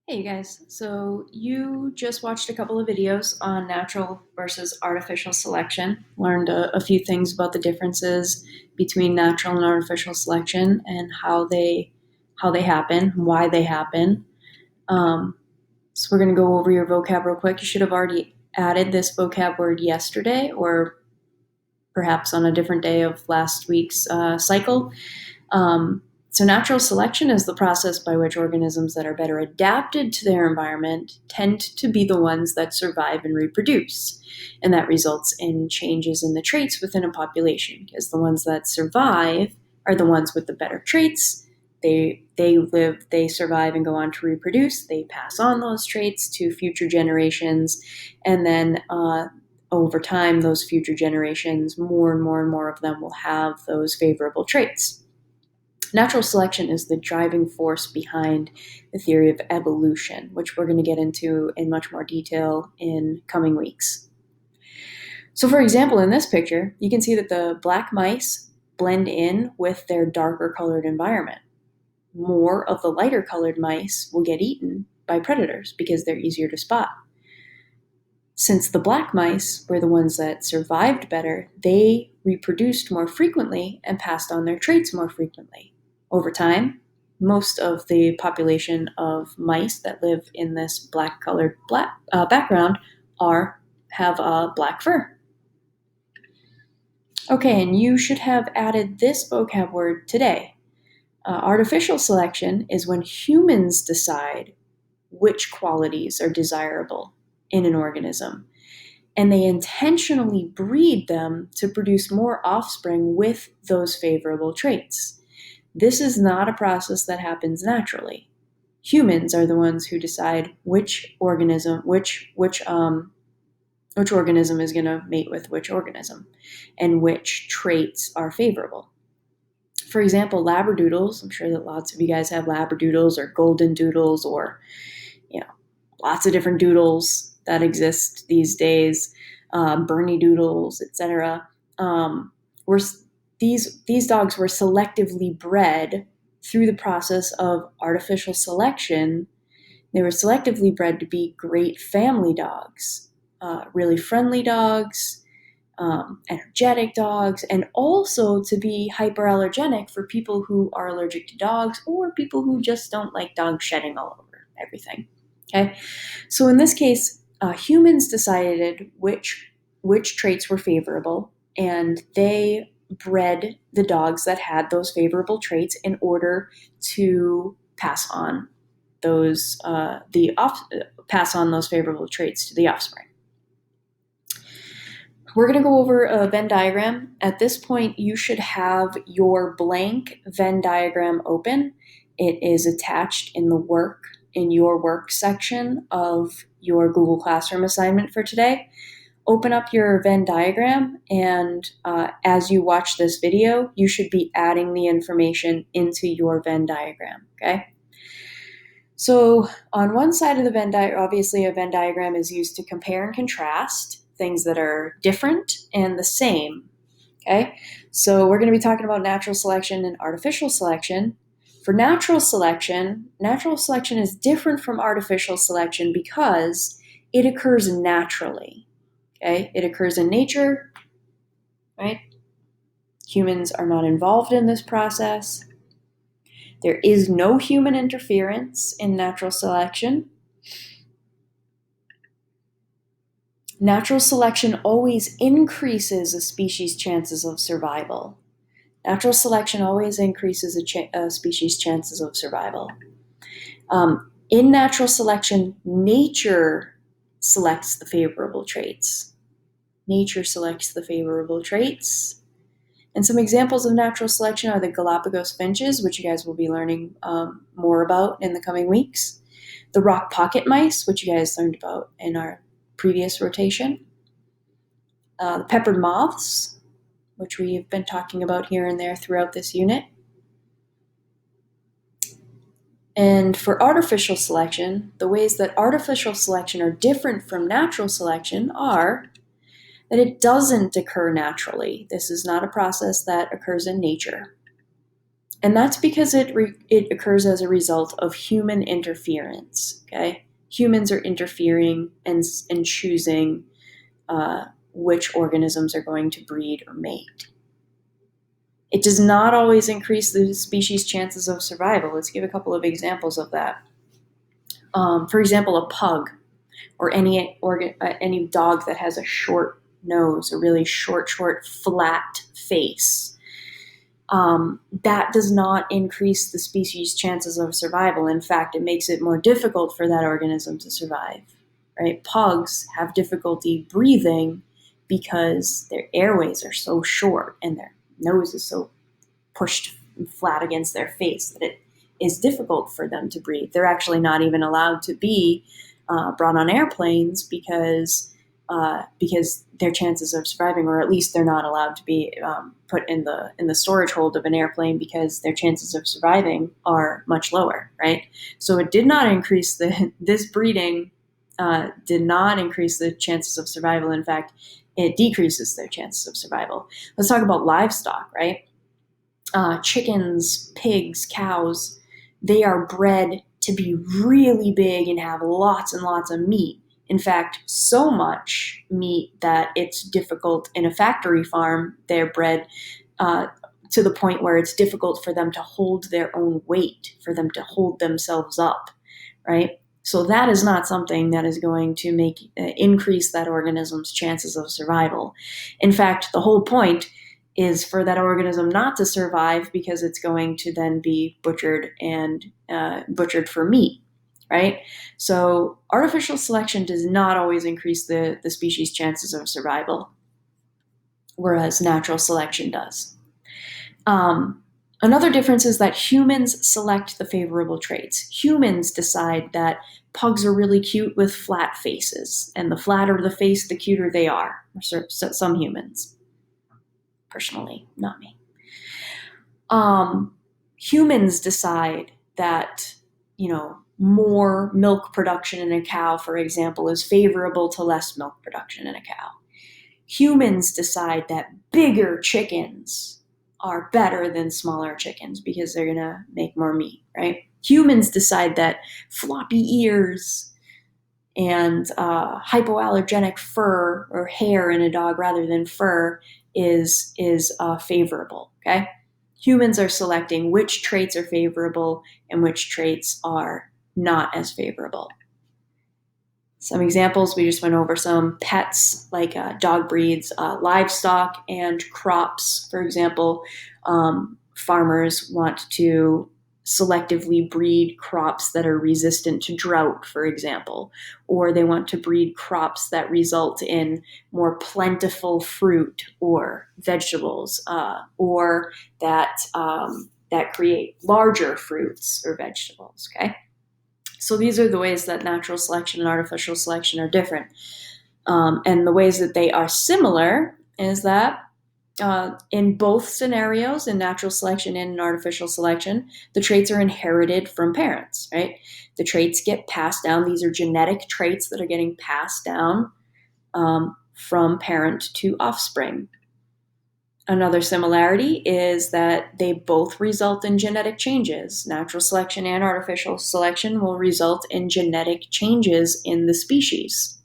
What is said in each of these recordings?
Hey you guys, so you just watched a couple of videos on natural versus artificial selection, learned a few things about the differences between natural and artificial selection and how they happen, why they happen. Um, so we're going to go over your vocab real quick. You should have already added this vocab word yesterday or perhaps on a different day of last week's cycle. Um, so, natural selection is the process by which organisms that are better adapted to their environment tend to be the ones that survive and reproduce. And that results in changes in the traits within a population, because the ones that survive are the ones with the better traits. They survive and go on to reproduce. They pass on those traits to future generations, and then over time, those future generations, more and more and more of them will have those favorable traits. Natural selection is the driving force behind the theory of evolution, which we're going to get into in much more detail in coming weeks. So, for example, in this picture, you can see that the black mice blend in with their darker colored environment. More of the lighter colored mice will get eaten by predators because they're easier to spot. Since the black mice were the ones that survived better, they reproduced more frequently and passed on their traits more frequently. Over time, most of the population of mice that live in this black-colored background have black fur. Okay, and you should have added this vocab word today. Artificial selection is when humans decide which qualities are desirable in an organism, and they intentionally breed them to produce more offspring with those favorable traits. This is not a process that happens naturally. Humans are the ones who decide which organism is going to mate with which organism and which traits are favorable. For example, labradoodles, I'm sure that lots of you guys have labradoodles or golden doodles or, lots of different doodles that exist these days, Bernie doodles, etc. Were these dogs were selectively bred through the process of artificial selection. They were selectively bred to be great family dogs, really friendly dogs, energetic dogs, and also to be hyperallergenic for people who are allergic to dogs or people who just don't like dogs shedding all over everything. Okay, so in this case, humans decided which traits were favorable, and they bred the dogs that had those favorable traits in order to pass on those favorable traits to the offspring. We're going to go over a Venn diagram. At this point, you should have your blank Venn diagram open. It is attached in your work section of your Google Classroom assignment for today. Open up your Venn diagram, and as you watch this video, you should be adding the information into your Venn diagram, okay? So on one side of the Venn diagram, obviously a Venn diagram is used to compare and contrast things that are different and the same, okay? So we're going to be talking about natural selection and artificial selection. For natural selection is different from artificial selection because it occurs naturally. Okay, it occurs in nature, right? Humans are not involved in this process. There is no human interference in natural selection. Natural selection always increases a species' chances of survival. Natural selection always increases a species' chances of survival. In natural selection, nature selects the favorable traits. Nature selects the favorable traits. And some examples of natural selection are the Galapagos finches, which you guys will be learning more about in the coming weeks. The rock pocket mice, which you guys learned about in our previous rotation. The peppered moths, which we've been talking about here and there throughout this unit. And for artificial selection, the ways that artificial selection are different from natural selection are that it doesn't occur naturally. This is not a process that occurs in nature. And that's because it occurs as a result of human interference. Okay, humans are interfering and choosing which organisms are going to breed or mate. It does not always increase the species' chances of survival. Let's give a couple of examples of that. For example, a pug or any dog that has a short nose, a really short, flat face. That does not increase the species' chances of survival. In fact, it makes it more difficult for that organism to survive. Right? Pugs have difficulty breathing because their airways are so short and their nose is so pushed flat against their face that it is difficult for them to breathe. They're actually not even allowed to be brought on airplanes because their chances of surviving, or at least they're not allowed to be put in the storage hold of an airplane because their chances of surviving are much lower, right? So it did not increase this breeding did not increase the chances of survival. In fact, it decreases their chances of survival. Let's talk about livestock, right? Chickens, pigs, cows, they are bred to be really big and have lots and lots of meat. In fact, so much meat that it's difficult in a factory farm. They're bred to the point where it's difficult for them to hold their own weight, for them to hold themselves up, right? So that is not something that is going to increase that organism's chances of survival. In fact, the whole point is for that organism not to survive because it's going to then be butchered and butchered for meat, right? So artificial selection does not always increase the species' chances of survival, whereas natural selection does. Another difference is that humans select the favorable traits. Humans decide that pugs are really cute with flat faces, and the flatter the face, the cuter they are. Some humans. Personally, not me. Humans decide that, more milk production in a cow, for example, is favorable to less milk production in a cow. Humans decide that bigger chickens are better than smaller chickens because they're going to make more meat, right? Humans decide that floppy ears and hypoallergenic fur or hair in a dog rather than fur is favorable. Okay, humans are selecting which traits are favorable and which traits are not as favorable. Some examples, we just went over some pets like dog breeds, livestock, and crops. For example, farmers want to selectively breed crops that are resistant to drought, for example, or they want to breed crops that result in more plentiful fruit or vegetables, or that create larger fruits or vegetables. Okay. So these are the ways that natural selection and artificial selection are different. And the ways that they are similar is that in both scenarios, in natural selection and in artificial selection, the traits are inherited from parents, right? The traits get passed down. These are genetic traits that are getting passed down from parent to offspring. Another similarity is that they both result in genetic changes. Natural selection and artificial selection will result in genetic changes in the species.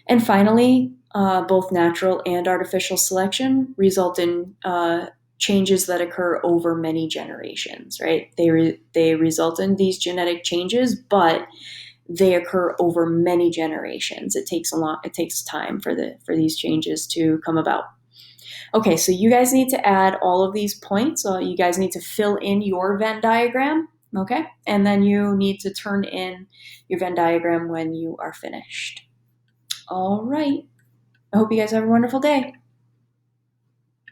And finally, both natural and artificial selection result in changes that occur over many generations, right? They result in these genetic changes, but they occur over many generations. It takes time for these changes to come about. Okay, so you guys need to add all of these points. You guys need to fill in your Venn diagram, okay? And then you need to turn in your Venn diagram when you are finished. All right. I hope you guys have a wonderful day.